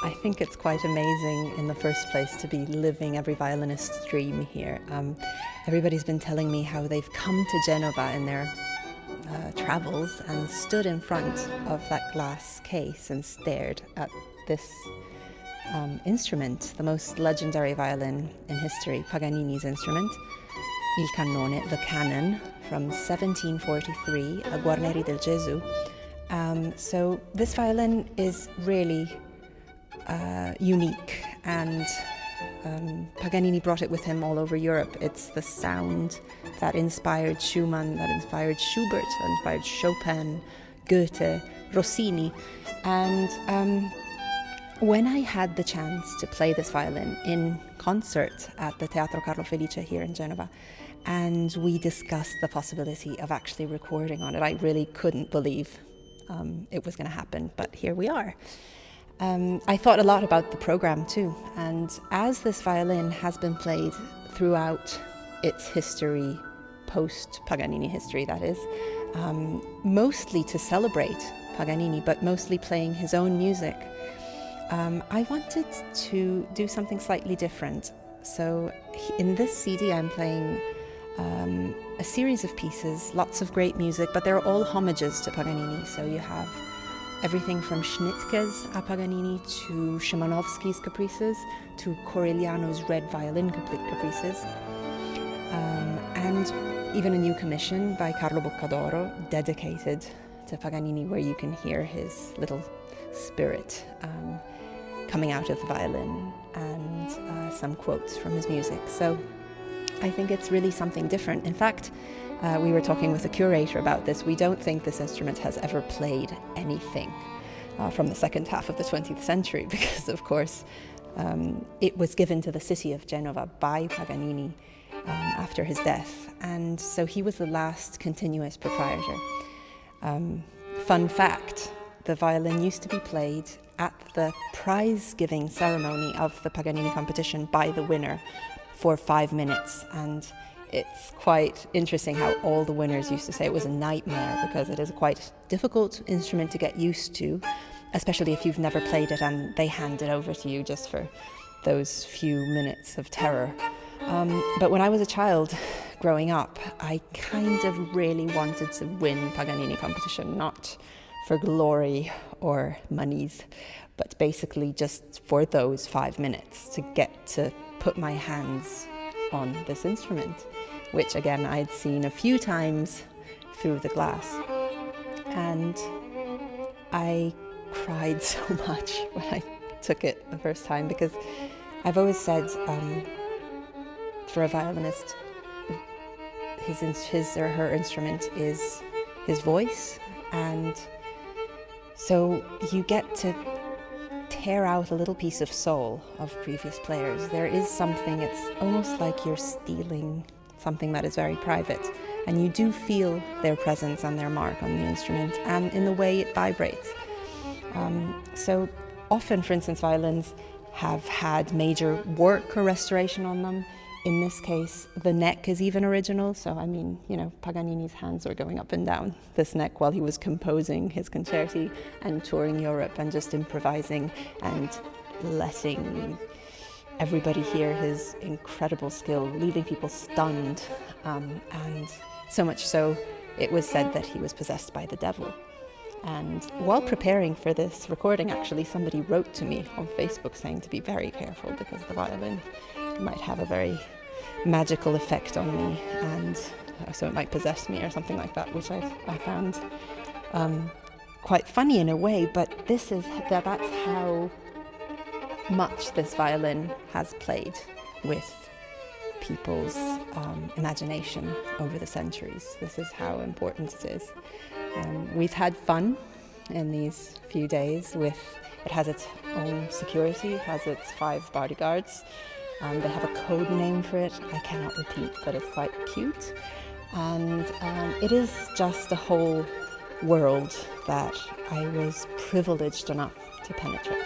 I think it's quite amazing in the first place to be living every violinist's dream here. Everybody's been telling me how they've come to Genova in their travels and stood in front of that glass case and stared at this instrument, the most legendary violin in history, Paganini's instrument, il Cannone, the canon, from 1743, a Guarneri del Gesù. So this violin is really unique, and Paganini brought it with him all over Europe. It's the sound that inspired Schumann, that inspired Schubert, that inspired Chopin, Goethe, Rossini. And when I had the chance to play this violin in concert at the Teatro Carlo Felice here in Genova, and we discussed the possibility of actually recording on it, I really couldn't believe it was going to happen, but here we are. I thought a lot about the program too, and as this violin has been played throughout its history, post-Paganini history that is, mostly to celebrate Paganini, but mostly playing his own music, I wanted to do something slightly different. So in this CD I'm playing a series of pieces, lots of great music, but they're all homages to Paganini. So you have everything from Schnittke's a Paganini to Szymanowski's Caprices to Corigliano's Red Violin Caprices, and even a new commission by Carlo Boccadoro dedicated to Paganini, where you can hear his little spirit coming out of the violin, and some quotes from his music. So I think it's really something different. In fact, we were talking with the curator about this. We don't think this instrument has ever played anything from the second half of the 20th century because, of course, it was given to the city of Genova by Paganini after his death. And so he was the last continuous proprietor. Fun fact, the violin used to be played at the prize-giving ceremony of the Paganini competition by the winner for 5 minutes, and it's quite interesting how all the winners used to say it was a nightmare because it is a quite difficult instrument to get used to, especially if you've never played it and they hand it over to you just for those few minutes of terror. But when I was a child growing up, I kind of really wanted to win Paganini competition, not for glory or monies, but basically just for those 5 minutes to get to put my hands on this instrument, which again I'd seen a few times through the glass. And I cried so much when I took it the first time, because I've always said for a violinist, his or her instrument is his voice, and so you get to tear out a little piece of soul of previous players. There is something, it's almost like you're stealing something that is very private, and you do feel their presence and their mark on the instrument and in the way it vibrates. So often, for instance, violins have had major work or restoration on them. In this case, the neck is even original. So, I mean, you know, Paganini's hands were going up and down this neck while he was composing his concerti and touring Europe and just improvising and letting everybody hear his incredible skill, leaving people stunned. And so much so, it was said that he was possessed by the devil. And while preparing for this recording, actually, somebody wrote to me on Facebook saying to be very careful because the violin might have a very magical effect on me, and so it might possess me or something like that, which I found quite funny in a way. But that's how much this violin has played with people's imagination over the centuries. This is how important it is. We've had fun in these few days with it. Has its own security, has its 5 bodyguards. They have a code name for it, I cannot repeat, but it's quite cute. And it is just a whole world that I was privileged enough to penetrate.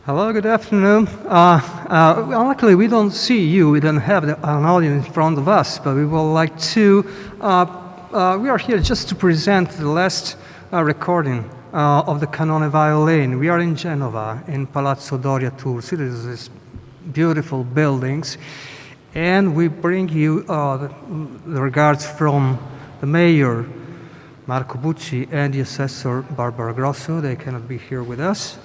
Hello, good afternoon. Well, luckily, we don't see you. We don't have an audience in front of us, but we would like to. We are here just to present the last recording of the Cannone violin. We are in Genoa, in Palazzo Doria Tursi. There's these beautiful buildings, and we bring you the regards from the mayor, Marco Bucci, and the assessor, Barbara Grosso. They cannot be here with us.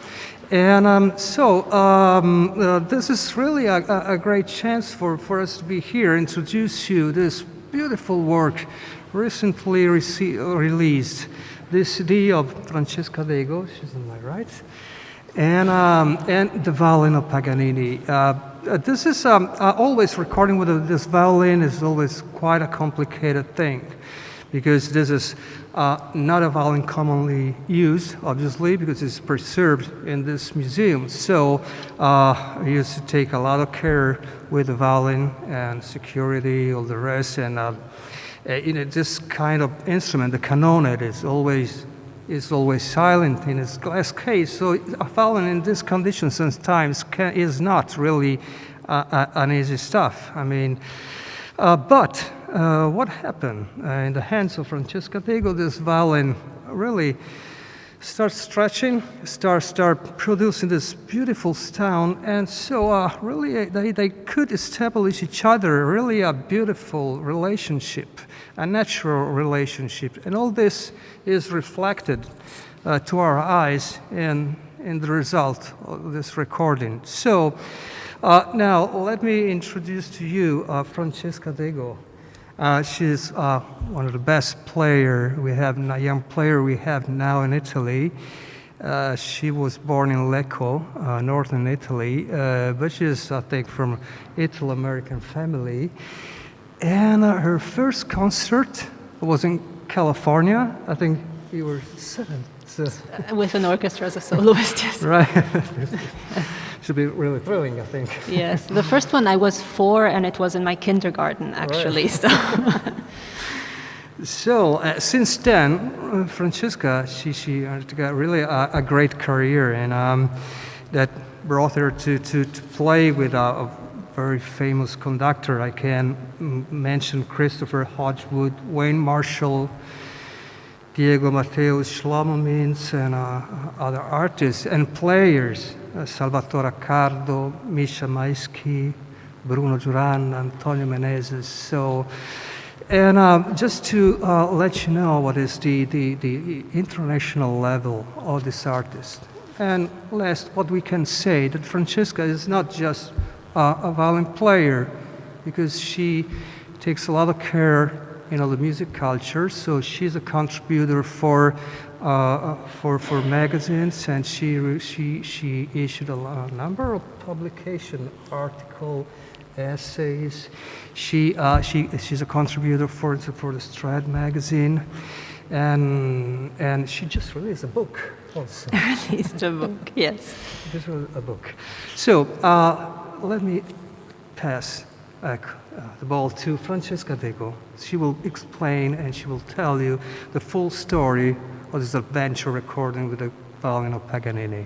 And this is really a great chance for us to be here, introduce you this beautiful work recently released, this CD of Francesca Dego, she's on my right, and the violin of Paganini. This is always recording with this violin is always quite a complicated thing, because this is not a violin commonly used, obviously, because it's preserved in this museum. So we used to take a lot of care with the violin and security, all the rest. And this kind of instrument, the Cannone, is always silent in its glass case. So a violin in this condition sometimes is not really an easy stuff. I mean, but what happened in the hands of Francesca Dego? This violin really starts stretching, start producing this beautiful sound, and so really they could establish each other really a beautiful relationship, a natural relationship, and all this is reflected to our eyes in the result of this recording. So now let me introduce to you Francesca Dego. She's one of the best young player we have now in Italy. She was born in Lecco, northern Italy, but she's, I think, from Italo-American family. And her first concert was in California. I think you were 7. So. With an orchestra as a soloist, yes. Right. Should be really thrilling, I think. Yes, the first one I was 4, and it was in my kindergarten, actually. Right. So since then, Francesca, she got really a great career, and that brought her to play with a very famous conductor. I can mention Christopher Hodgwood, Wayne Marshall, Diego Mateus, Shlomo Mintz, and other artists and players, Salvatore Accardo, Misha Maisky, Bruno Duran, Antonio Menezes. So, and just to let you know what is the international level of this artist. And last, what we can say, that Francesca is not just a violin player, because she takes a lot of care in the music culture. So she's a contributor for magazines, and she issued a number of publication articles, essays. She's a contributor for the Strad magazine, and she just released a book also. Released a book, yes. Just released a book. So let me pass the ball to Francesca Dego. She will explain and she will tell you the full story of this adventure recording with the violin of Paganini.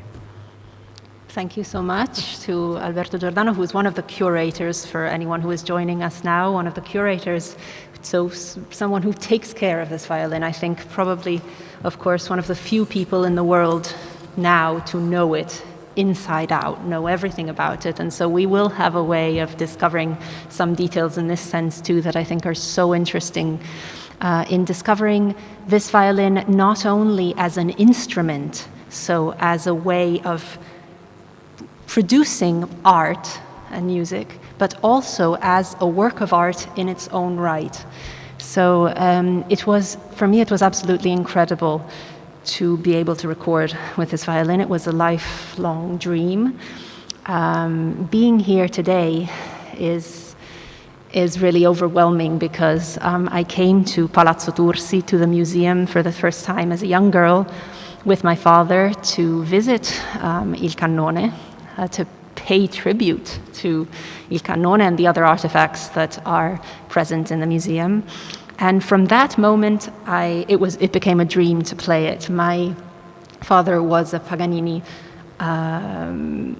Thank you so much to Alberto Giordano, who is one of the curators for anyone who is joining us now, one of the curators, so someone who takes care of this violin. I think probably, of course, one of the few people in the world now to know it inside out, know everything about it. And so we will have a way of discovering some details in this sense too that I think are so interesting in discovering this violin not only as an instrument, so as a way of producing art and music, but also as a work of art in its own right. So for me, it was absolutely incredible to be able to record with this violin. It was a lifelong dream. Being here today is really overwhelming, because I came to Palazzo Tursi, to the museum, for the first time as a young girl with my father to visit Il Cannone, to pay tribute to Il Cannone and the other artifacts that are present in the museum. And from that moment, it became a dream to play it. My father was a Paganini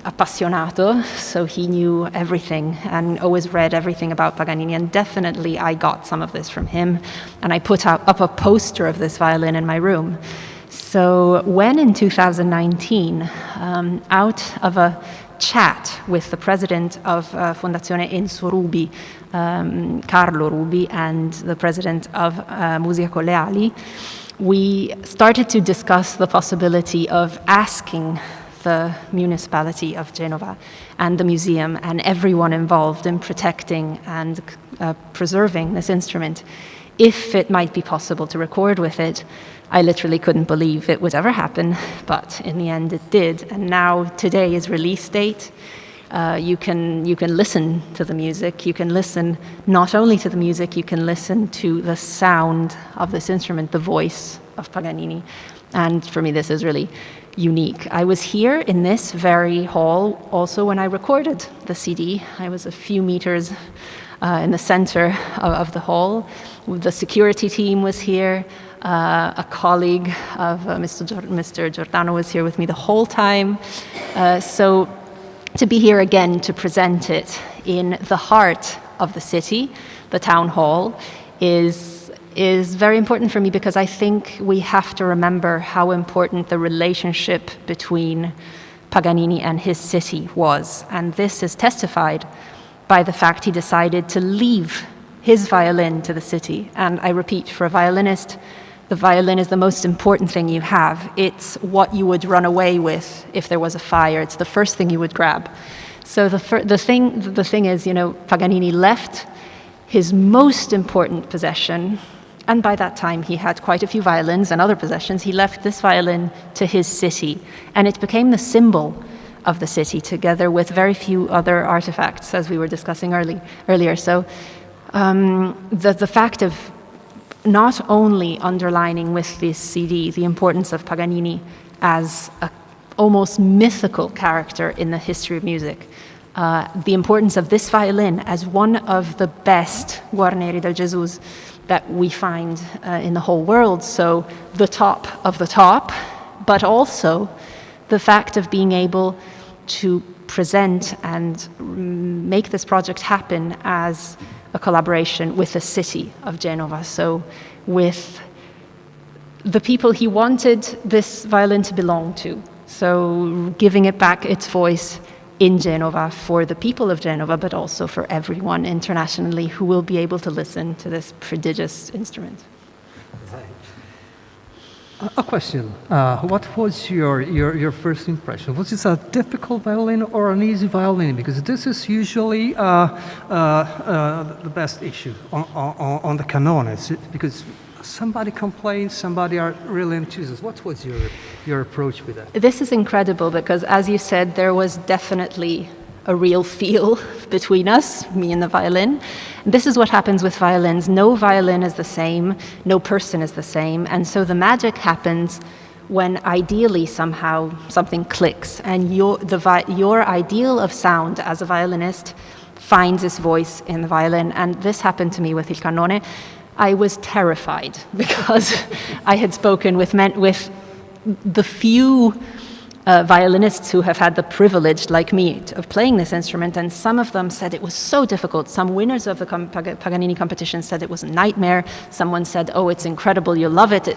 appassionato, so he knew everything and always read everything about Paganini, and definitely I got some of this from him, and I put up a poster of this violin in my room. So when in 2019, out of a chat with the president of Fondazione Enzo Rubi, Carlo Rubi, and the president of Musica Colleali, we started to discuss the possibility of asking the municipality of Genova and the museum and everyone involved in protecting and preserving this instrument, if it might be possible to record with it. I literally couldn't believe it would ever happen, but in the end it did. And now today is release date. You can listen to the music. You can listen not only to the music, you can listen to the sound of this instrument, the voice of Paganini. And for me, this is really unique. I was here in this very hall also when I recorded the CD. I was a few meters in the center of the hall. The security team was here. A colleague of Mr. Giordano was here with me the whole time. So to be here again to present it in the heart of the city, the town hall, is very important for me, because I think we have to remember how important the relationship between Paganini and his city was. And this is testified by the fact he decided to leave his violin to the city. And I repeat, for a violinist, the violin is the most important thing you have. It's what you would run away with if there was a fire. It's the first thing you would grab. So the thing is, Paganini left his most important possession, and by that time he had quite a few violins and other possessions. He left this violin to his city, and it became the symbol of the city, together with very few other artifacts, as we were discussing earlier. So the fact of not only underlining with this CD the importance of Paganini as an almost mythical character in the history of music, the importance of this violin as one of the best Guarneri del Jesus that we find in the whole world, so the top of the top, but also the fact of being able to present and make this project happen as a collaboration with the city of Genova, so with the people he wanted this violin to belong to, so giving it back its voice in Genova for the people of Genova, but also for everyone internationally who will be able to listen to this prodigious instrument. A question. What was your first impression? Was this a difficult violin or an easy violin? Because this is usually the best issue on the Cannone. Because somebody complains, somebody are really enthusiastic. What was your approach with that? This is incredible, because as you said, there was definitely a real feel between us, me and the violin. This is what happens with violins. No violin is the same, no person is the same, and so the magic happens when ideally somehow something clicks, and your ideal of sound as a violinist finds its voice in the violin. And this happened to me with Il Cannone. I was terrified because I had spoken with the few violinists who have had the privilege, like me, of playing this instrument, and some of them said it was so difficult. Some winners of the Paganini competition said it was a nightmare. Someone said, oh, it's incredible, you'll love it.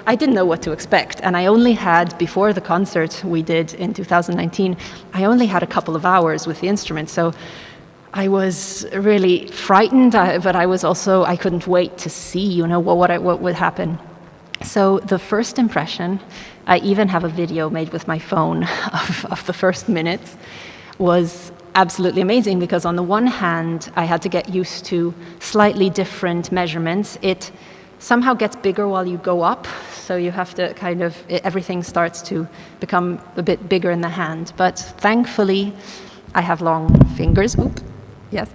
I didn't know what to expect, and I only had, before the concert we did in 2019, I only had a couple of hours with the instrument, so I was really frightened, but I couldn't wait to see, what would happen. So the first impression, I even have a video made with my phone of the first minutes, was absolutely amazing, because on the one hand, I had to get used to slightly different measurements. It somehow gets bigger while you go up, so you have to everything starts to become a bit bigger in the hand. But thankfully, I have long fingers. Yes,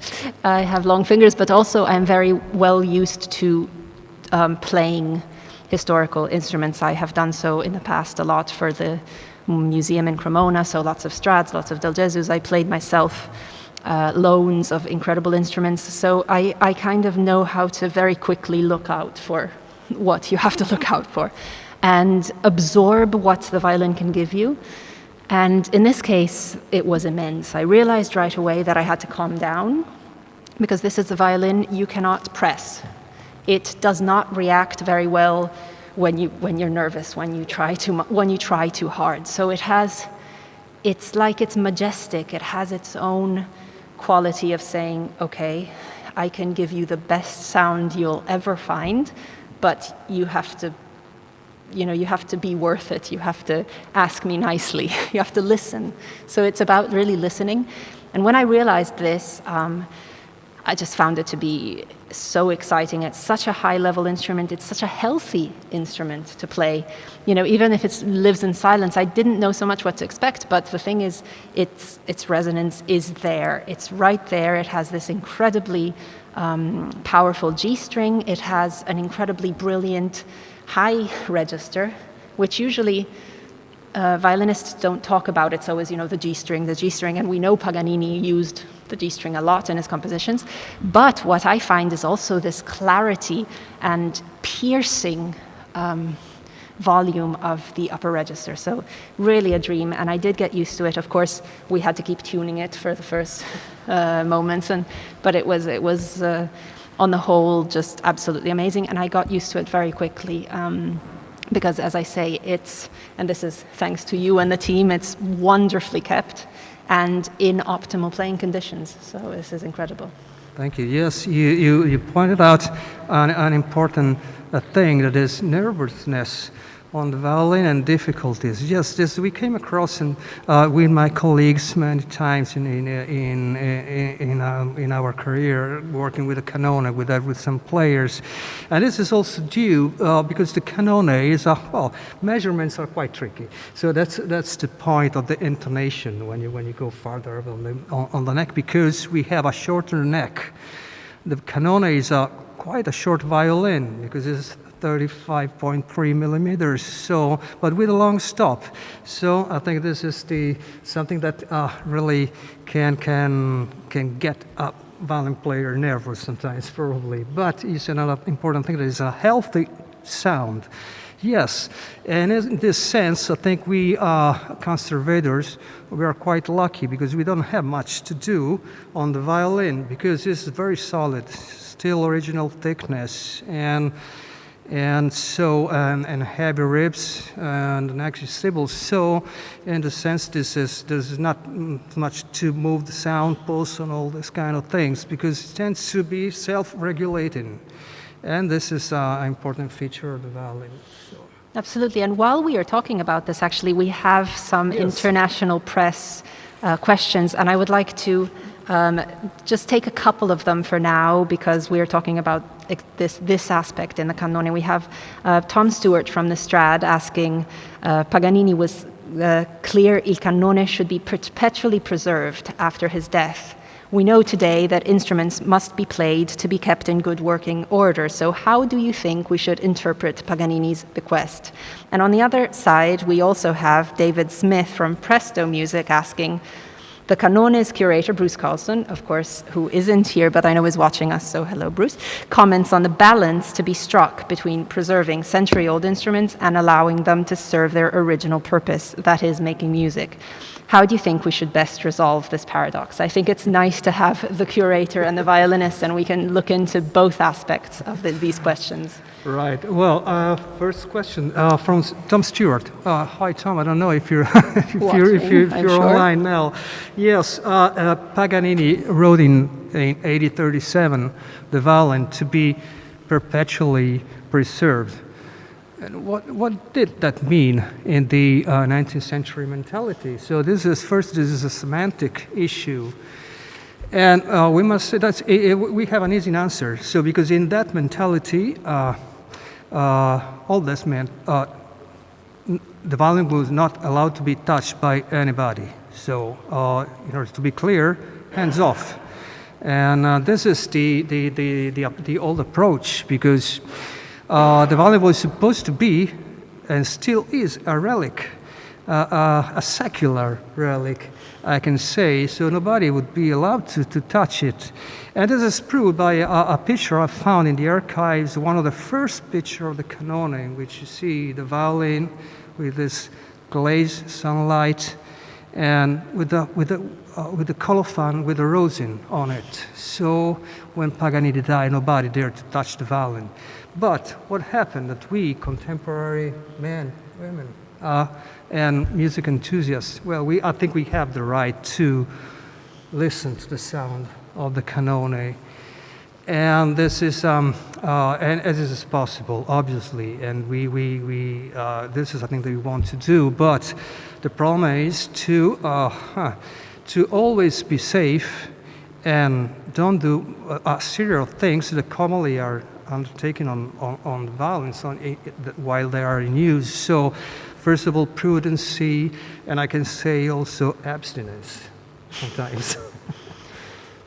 I have long fingers, but also I'm very well used to playing historical instruments. I have done so in the past a lot for the museum in Cremona, so lots of Strats, lots of Del Jesus. I played myself loans of incredible instruments, so I kind of know how to very quickly look out for what you have to look out for and absorb what the violin can give you. And in this case, it was immense. I realized right away that I had to calm down, because this is a violin you cannot press. It does not react very well when you're nervous, when you try too hard. So it's like it's majestic. It has its own quality of saying, okay, I can give you the best sound you'll ever find, but you have to be worth it. You have to ask me nicely. You have to listen. So it's about really listening. And when I realized this, I just found it to be so exciting. It's such a high-level instrument. It's such a healthy instrument to play. Even if it lives in silence, I didn't know so much what to expect. But the thing is, its resonance is there. It's right there. It has this incredibly powerful G string. It has an incredibly brilliant high register, which usually violinists don't talk about. It's always, the G string, and we know Paganini used the G string a lot in his compositions. But what I find is also this clarity and piercing volume of the upper register. So really a dream, and I did get used to it. Of course, we had to keep tuning it for the first moments, but it was on the whole just absolutely amazing, and I got used to it very quickly. Because, as I say, and this is thanks to you and the team, it's wonderfully kept and in optimal playing conditions. So this is incredible. Thank you. Yes, you pointed out an important thing, that is nervousness on the violin and difficulties. Yes, this we came across with my colleagues many times in our career, working with the Cannone, with some players, and this is also due because the Cannone is measurements are quite tricky. So that's the point of the intonation when you go farther on the neck, because we have a shorter neck. The Cannone is quite a short violin because it's 35.3 millimeters, but with a long stop. So I think this is something that really can get a violin player nervous sometimes, probably. But it's another important thing, that is a healthy sound. Yes, and in this sense, I think we conservators, we are quite lucky, because we don't have much to do on the violin, because it's very solid, still original thickness, and heavy ribs and neck stable. So in the sense, there's not much to move the sound pulse and all this kind of things, because it tends to be self-regulating, and this is an important feature of the violin. So. Absolutely. And while we are talking about this, actually, we have some international press questions, and I would like to just take a couple of them for now, because we are talking about this aspect in the Cannone. We have Tom Stewart from the Strad asking, Paganini was clear il Cannone should be perpetually preserved after his death. We know today that instruments must be played to be kept in good working order. So how do you think we should interpret Paganini's bequest? And on the other side, we also have David Smith from Presto Music asking, the Cannone's curator, Bruce Carlson, of course, who isn't here, but I know is watching us, so hello, Bruce, comments on the balance to be struck between preserving century-old instruments and allowing them to serve their original purpose, that is, making music. How do you think we should best resolve this paradox? I think it's nice to have the curator and the violinist, and we can look into both aspects of these questions. Right. Well, first question from Tom Stewart. Hi, Tom. I don't know if you're you're online now. Yes, Paganini wrote in 1837 the violin to be perpetually preserved. And what did that mean in the 19th century mentality? So this is a semantic issue, and we must say we have an easy answer. So because in that mentality, all this meant the violin was not allowed to be touched by anybody. So in order to be clear, hands off, and this is the old approach, because the violin was supposed to be, and still is, a relic, a secular relic, I can say, so nobody would be allowed to touch it. And this is proved by a picture I found in the archives, one of the first pictures of the Cannone, in which you see the violin with this glazed sunlight, and with the colophon with the rosin on it. So when Paganini died, nobody dared to touch the violin. But what happened that we, contemporary men, women, and music enthusiasts, well, I think we have the right to listen to the sound of the Cannone. And this is, and as this is possible, obviously, and this is something that we want to do. But the problem is to always be safe and don't do serial things that commonly are undertaken on the violins while they are in use. So, first of all, prudency, and I can say also abstinence sometimes.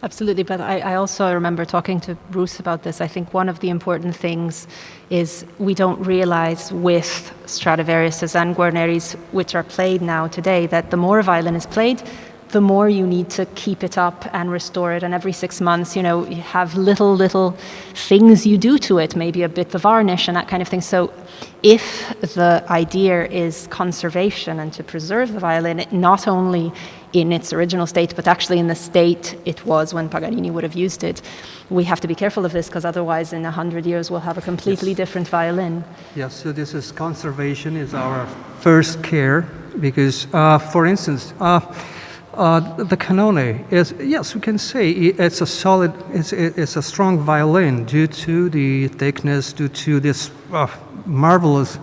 Absolutely, but I also remember talking to Bruce about this. I think one of the important things is we don't realize with Stradivariuses and Guarneris, which are played now today, that the more a violin is played, the more you need to keep it up and restore it. And every 6 months, you have little things you do to it, maybe a bit of varnish and that kind of thing. So if the idea is conservation and to preserve the violin, not only in its original state, but actually in the state it was when Paganini would have used it, we have to be careful of this, because otherwise in 100 years we'll have a completely different violin. Yes, so this is conservation is our first care, because, for instance, the Cannone is, yes, we can say it's a solid, it's a strong violin due to the thickness, due to this marvelous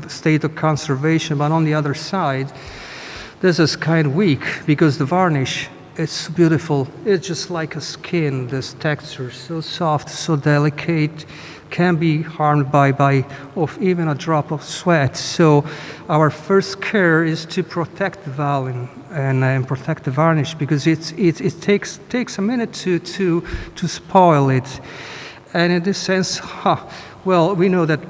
state of conservation. But on the other side, this is kind of weak because the varnish, it's beautiful. It's just like a skin, this texture, so soft, so delicate, can be harmed by even a drop of sweat. So our first care is to protect the violin and protect the varnish, because it takes a minute to spoil it. And in this sense, well, we know that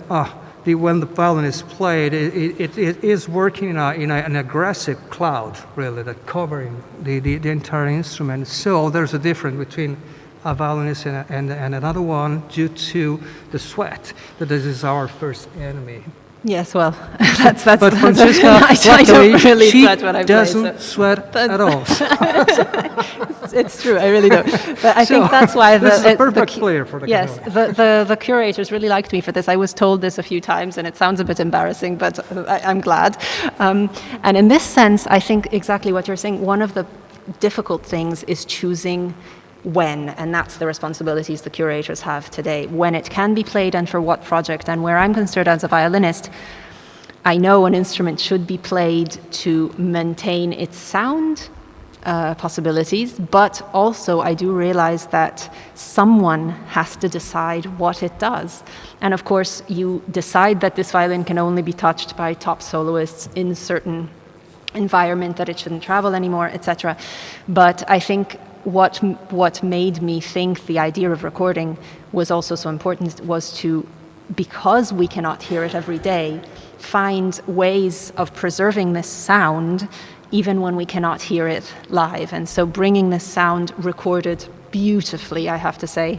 when the violin is played, it is working in an aggressive cloud, really, that covering the entire instrument. So there's a difference between a violinist and another one due to the sweat. That this is our first enemy. Yes, well, that's but Francesca, I don't really she sweat when I play. Doesn't sweat at all. It's true, I really don't. But I think that's why this is a perfect player for the yes, the curators really liked me for this. I was told this a few times, and it sounds a bit embarrassing, but I'm glad. And in this sense, I think exactly what you're saying. One of the difficult things is choosing when, and that's the responsibilities the curators have today, when it can be played and for what project. And where I'm concerned as a violinist, I know an instrument should be played to maintain its sound possibilities, but also I do realize that someone has to decide what it does. And of course, you decide that this violin can only be touched by top soloists in certain environment, that it shouldn't travel anymore, etc. But I think what made me think the idea of recording was also so important was to, because we cannot hear it every day, find ways of preserving this sound even when we cannot hear it live. And so bringing this sound recorded beautifully, I have to say,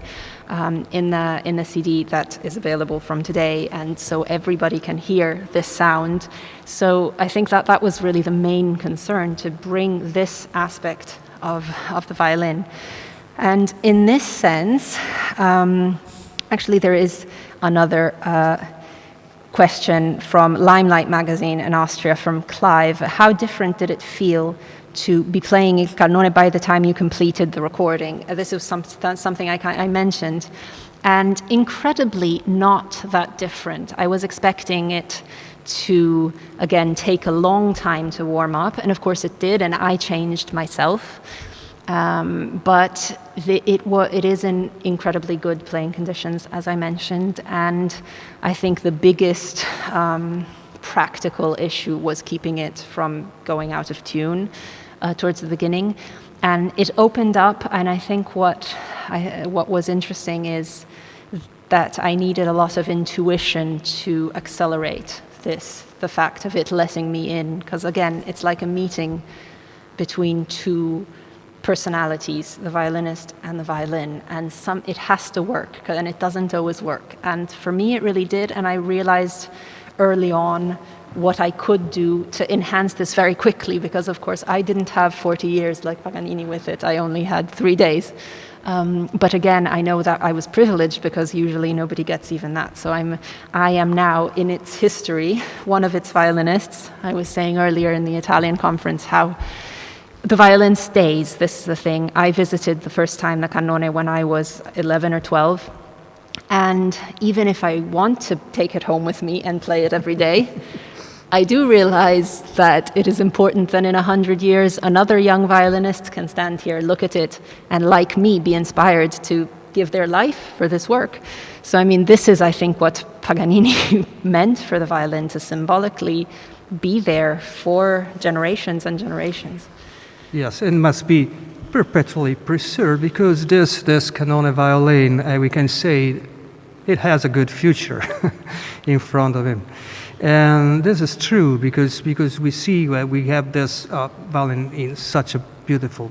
in the CD that is available from today, and so everybody can hear this sound. So I think that was really the main concern, to bring this aspect of the violin. And in this sense, actually there is another question from Limelight magazine in Austria, from Clive. How different did it feel to be playing Il Cannone by the time you completed the recording? This was something I mentioned. And incredibly not that different. I was expecting it to, again, take a long time to warm up, and of course it did, and I changed myself. But it is in incredibly good playing conditions, as I mentioned, and I think the biggest practical issue was keeping it from going out of tune towards the beginning. And it opened up, and I think what was interesting is that I needed a lot of intuition to accelerate the fact of it letting me in, because again, it's like a meeting between two personalities, the violinist and the violin, and it has to work, and it doesn't always work. And for me, it really did, and I realized early on what I could do to enhance this very quickly, because of course I didn't have 40 years like Paganini with it. I only had 3 days. But again, I know that I was privileged, because usually nobody gets even that. So I am now, in its history, one of its violinists. I was saying earlier in the Italian conference how the violin stays. This is the thing. I visited the first time the Cannone when I was 11 or 12. And even if I want to take it home with me and play it every day, I do realize that it is important that in 100 years, another young violinist can stand here, look at it, and like me, be inspired to give their life for this work. So, I mean, this is, I think, what Paganini meant for the violin, to symbolically be there for generations and generations. Yes, and must be perpetually preserved, because this Cannone violin, we can say, it has a good future in front of him. And this is true because we see that we have this violin in such a beautiful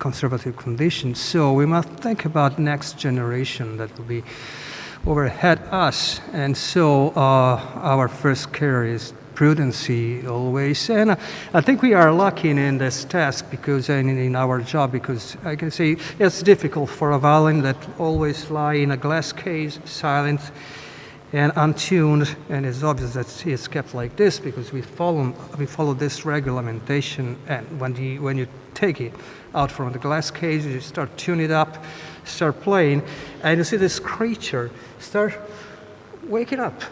conservative condition. So we must think about next generation that will be overhead us. And so our first care is prudency always. And I think we are lucky in this task, because in our job, because I can say it's difficult for a violin that always lie in a glass case, silent and untuned, and it's obvious that it's kept like this because we follow this regulation. And when you take it out from the glass case, you start tuning it up, start playing, and you see this creature start waking up,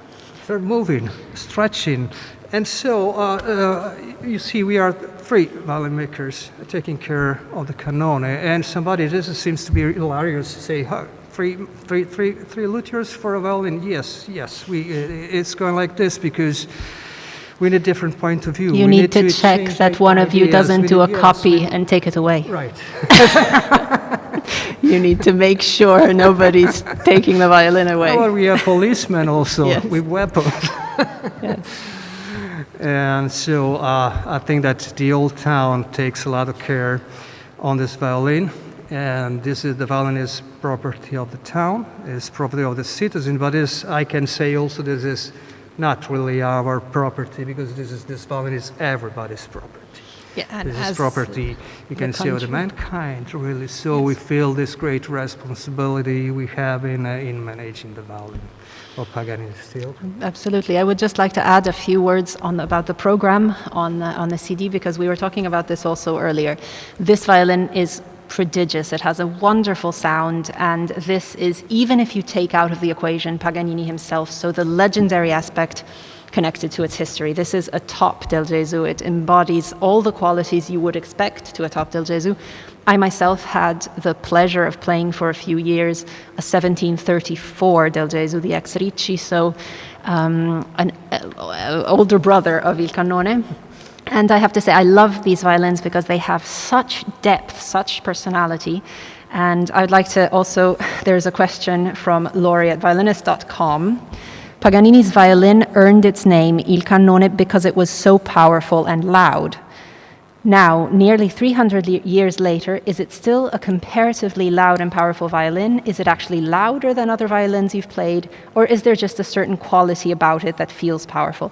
start moving, stretching. And so you see, we are 3 violin makers taking care of the Cannone, and this seems to be hilarious to say, three luthiers for a violin. Yes. It's going like this because we need a different point of view. You need to check that one of you doesn't do a copy and take it away. Right. You need to make sure nobody's taking the violin away. Well, we have policemen also Yes. with weapons. Yes. And so I think that the old town takes a lot of care on this violin. And the violin is property of the town, is property of the citizen, but I can say also this is not really our property, because this violin is everybody's property. Yeah, and This is property, you can say, of the mankind, really. So we feel this great responsibility we have in managing the violin of Paganini still. Absolutely. I would just like to add a few words about the program on the CD, because we were talking about this also earlier. This violin is prodigious. It has a wonderful sound, and this is, even if you take out of the equation Paganini himself, so the legendary aspect connected to its history. This is a top del Gesù. It embodies all the qualities you would expect to a top del Gesù. I myself had the pleasure of playing for a few years a 1734 del Gesù, the ex Ricci, so an older brother of Il Cannone. And I have to say, I love these violins because they have such depth, such personality. And I'd like to also, there's a question from Lori at violinist.com. Paganini's violin earned its name, Il Cannone, because it was so powerful and loud. Now, nearly 300 years later, is it still a comparatively loud and powerful violin? Is it actually louder than other violins you've played? Or is there just a certain quality about it that feels powerful?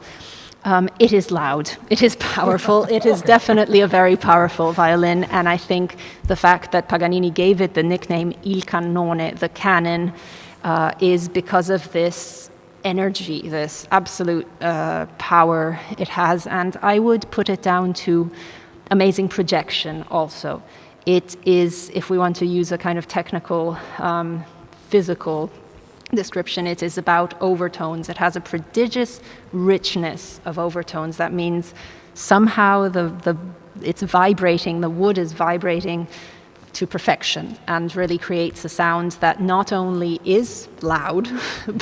It is loud, it is powerful, it is definitely a very powerful violin, and I think the fact that Paganini gave it the nickname Il Cannone, the cannon, is because of this energy, this absolute power it has, and I would put it down to amazing projection also. It is, if we want to use a kind of technical, physical description, it is about overtones. It has a prodigious richness of overtones. That means somehow it's vibrating, the wood is vibrating to perfection, and really creates a sound that not only is loud,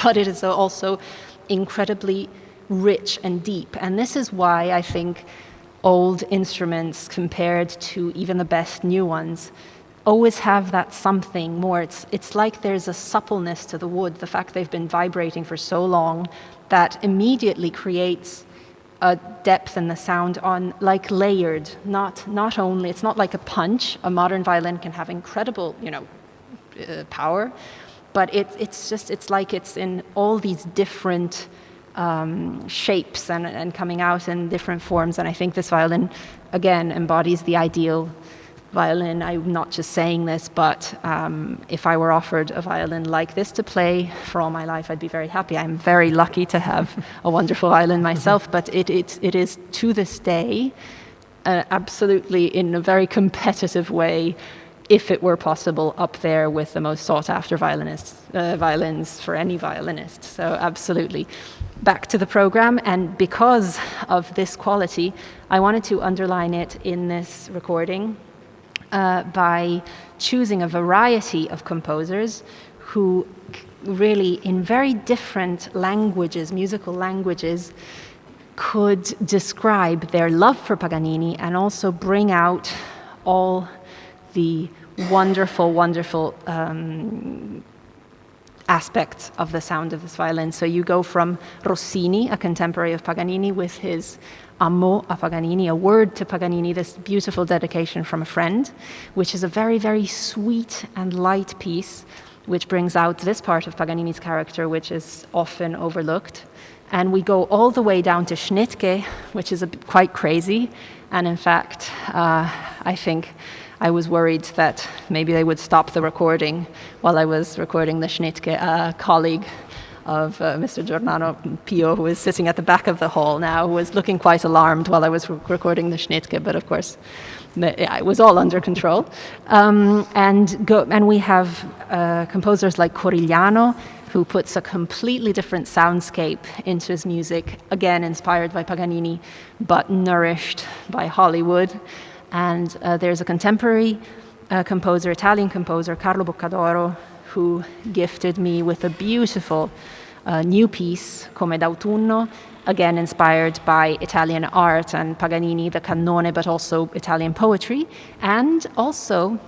but it is also incredibly rich and deep. And this is why I think old instruments compared to even the best new ones always have that something more. It's like there's a suppleness to the wood, the fact they've been vibrating for so long, that immediately creates a depth in the sound on, like, layered, not only, it's not like a punch. A modern violin can have incredible, power, but it's like it's in all these different shapes and coming out in different forms. And I think this violin, again, embodies the ideal violin. I'm not just saying this, but if I were offered a violin like this to play for all my life, I'd be very happy. I'm very lucky to have a wonderful violin myself, but it is to this day absolutely in a very competitive way, if it were possible, up there with the most sought after violins for any violinist. So absolutely. Back to the program, and because of this quality, I wanted to underline it in this recording by choosing a variety of composers who really, in very different languages, musical languages, could describe their love for Paganini and also bring out all the wonderful, wonderful aspects of the sound of this violin. So you go from Rossini, a contemporary of Paganini, with his Amo a Paganini, a word to Paganini, this beautiful dedication from a friend, which is a very, very sweet and light piece, which brings out this part of Paganini's character, which is often overlooked. And we go all the way down to Schnittke, which is quite crazy. And in fact, I think I was worried that maybe they would stop the recording while I was recording the Schnittke. A colleague of Mr. Giordano Pio, who is sitting at the back of the hall now, was looking quite alarmed while I was recording the Schnittke, but of course it was all under control. And we have composers like Corigliano, who puts a completely different soundscape into his music, again inspired by Paganini, but nourished by Hollywood. And there's a contemporary composer, Italian composer, Carlo Boccadoro, who gifted me with a beautiful new piece, Come d'autunno, again inspired by Italian art and Paganini, the Cannone, but also Italian poetry, and also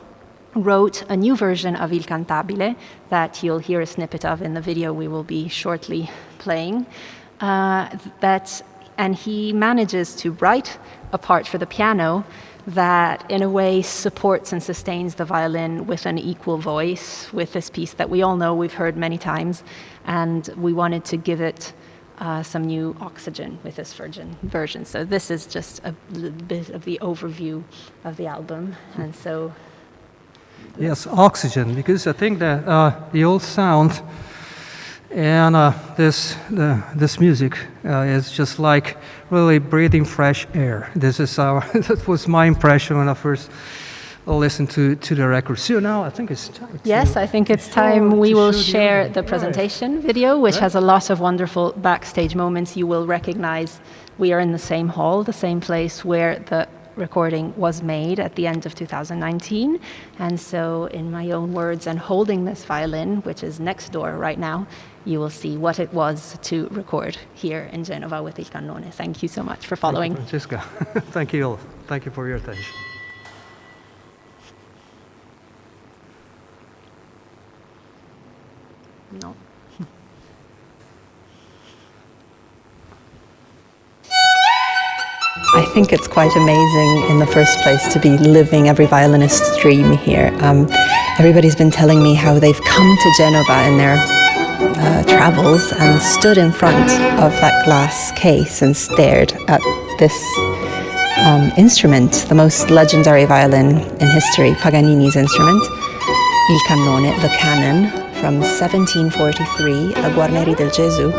wrote a new version of Il Cantabile that you'll hear a snippet of in the video we will be shortly playing. And he manages to write a part for the piano that in a way supports and sustains the violin with an equal voice with this piece that we all know, we've heard many times, and we wanted to give it some new oxygen with this version. So this is just a little bit of the overview of the album. And so... Yes, oxygen, because I think that the old sound and this music is just like really breathing fresh air. That was my impression when I first listened to the record. So now I think it's time. Yes, I think it's time we will share the presentation video, which has a lot of wonderful backstage moments. You will recognize we are in the same hall, the same place where the recording was made at the end of 2019. And so in my own words, and holding this violin, which is next door right now, you will see what it was to record here in Genova with Il Cannone. Thank you so much for following. Thank you, Francesca. Thank you all. Thank you for your attention. No. I think it's quite amazing in the first place to be living every violinist's dream here. Everybody's been telling me how they've come to Genova in their travels and stood in front of that glass case and stared at this instrument, the most legendary violin in history, Paganini's instrument, Il Cannone, the Canon, from 1743, a Guarneri del Gesù.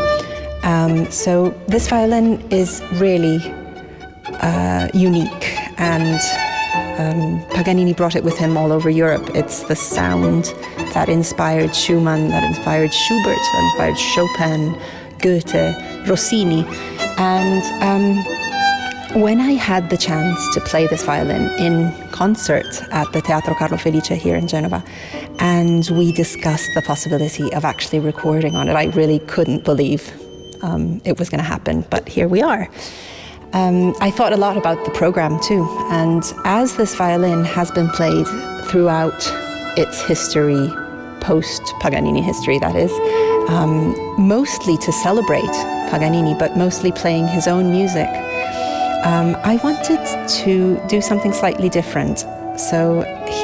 So this violin is really unique, and Paganini brought it with him all over Europe. It's the sound that inspired Schumann, that inspired Schubert, that inspired Chopin, Goethe, Rossini. And when I had the chance to play this violin in concert at the Teatro Carlo Felice here in Genova, and we discussed the possibility of actually recording on it, I really couldn't believe it was going to happen, but here we are. I thought a lot about the program too, and as this violin has been played throughout its history, post-Paganini history that is, mostly to celebrate Paganini, but mostly playing his own music, I wanted to do something slightly different. So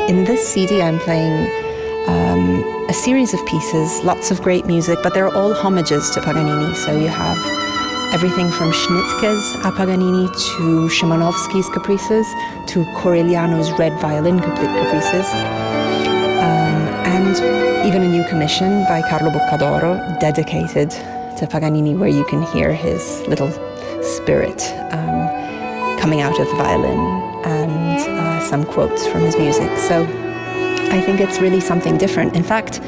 in this CD I'm playing a series of pieces, lots of great music, but they're all homages to Paganini. So you have everything from Schnittke's a Paganini to Szymanowski's caprices to Corigliano's red violin caprices, and even a new commission by Carlo Boccadoro dedicated to Paganini, where you can hear his little spirit coming out of the violin, and some quotes from his music. So I think it's really something different. In fact,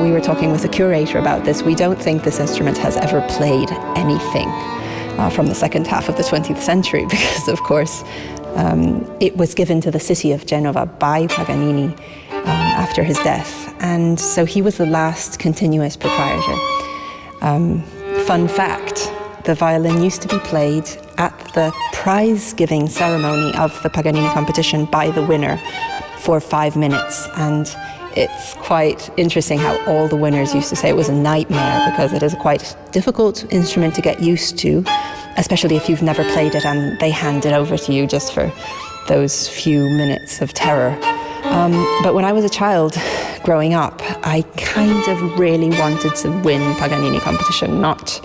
we were talking with the curator about this. We don't think this instrument has ever played anything from the second half of the 20th century because, of course, it was given to the city of Genoa by Paganini after his death. And so he was the last continuous proprietor. Fun fact, the violin used to be played at the prize-giving ceremony of the Paganini competition by the winner for 5 minutes. And it's quite interesting how all the winners used to say it was a nightmare because it is a quite difficult instrument to get used to, especially if you've never played it and they hand it over to you just for those few minutes of terror. But when I was a child growing up, I kind of really wanted to win Paganini competition, not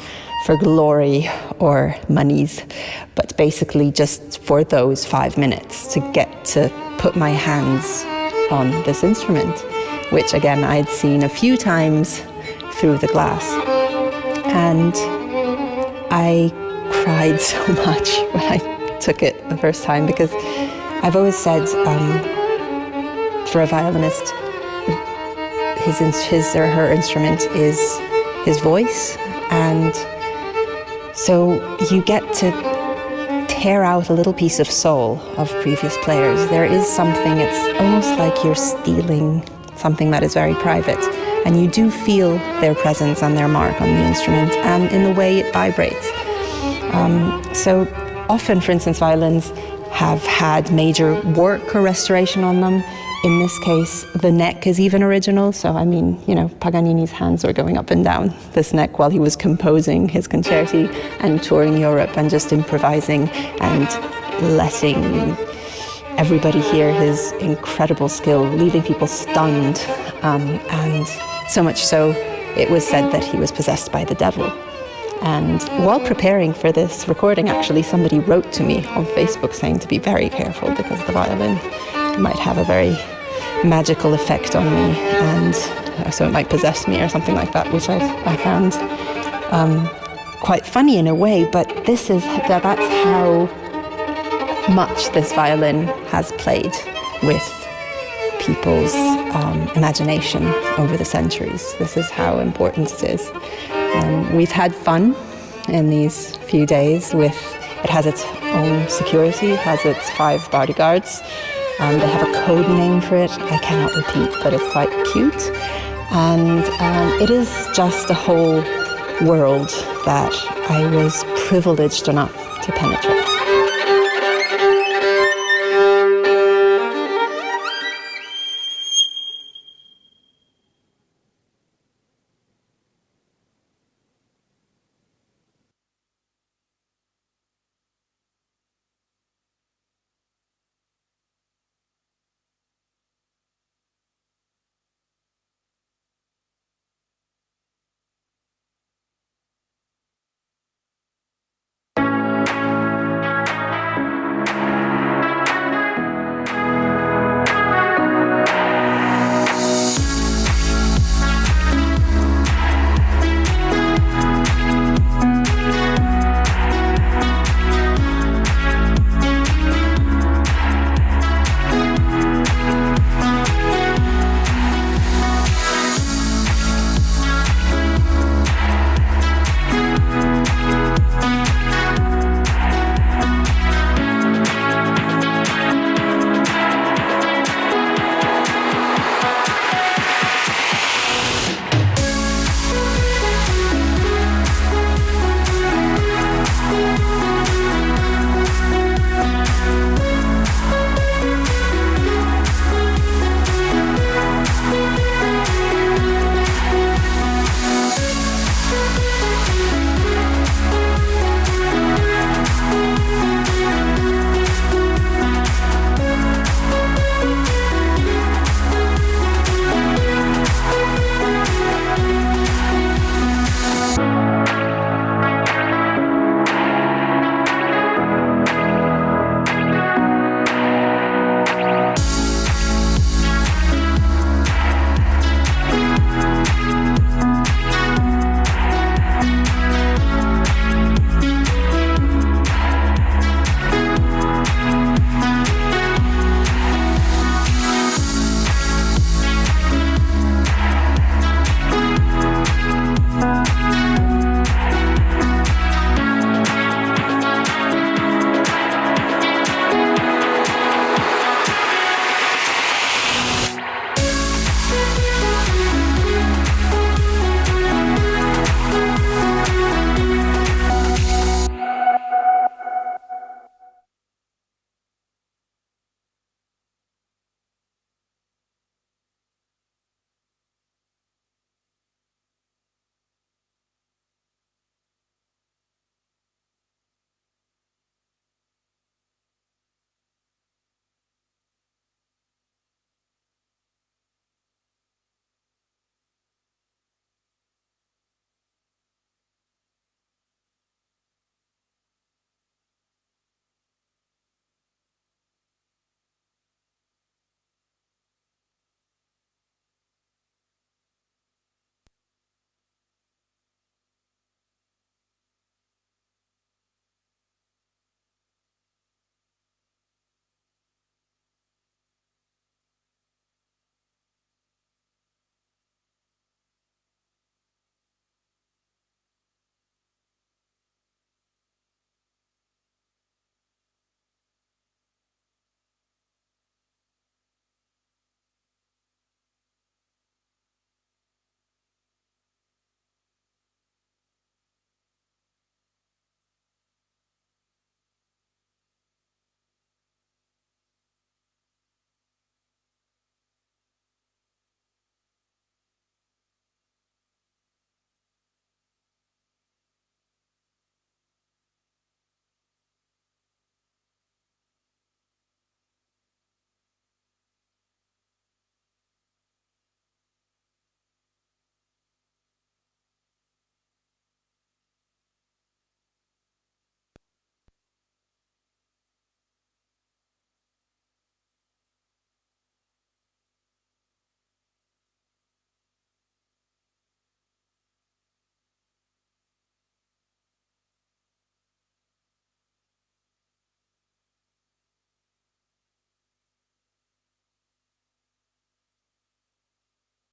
for glory or monies, but basically just for those 5 minutes to get to put my hands on this instrument, which again I'd seen a few times through the glass. And I cried so much when I took it the first time because I've always said for a violinist, his or her instrument is his voice, and so you get to tear out a little piece of soul of previous players. There is something, it's almost like you're stealing something that is very private, and you do feel their presence and their mark on the instrument and in the way it vibrates. So often, for instance, violins have had major work or restoration on them. In this case, the neck is even original. So, I mean, you know, Paganini's hands were going up and down this neck while he was composing his concerti and touring Europe and just improvising and letting everybody hear his incredible skill, leaving people stunned. And so much so, it was said that he was possessed by the devil. And while preparing for this recording, actually, somebody wrote to me on Facebook saying to be very careful because the violin might have a very magical effect on me, and so it might possess me or something like that, which I found quite funny in a way. But that's how much this violin has played with people's imagination over the centuries. This is how important it is. We've had fun in these few days with, it has its own security, it has its 5 bodyguards. They have a code name for it, I cannot repeat, but it's quite cute. And it is just a whole world that I was privileged enough to penetrate.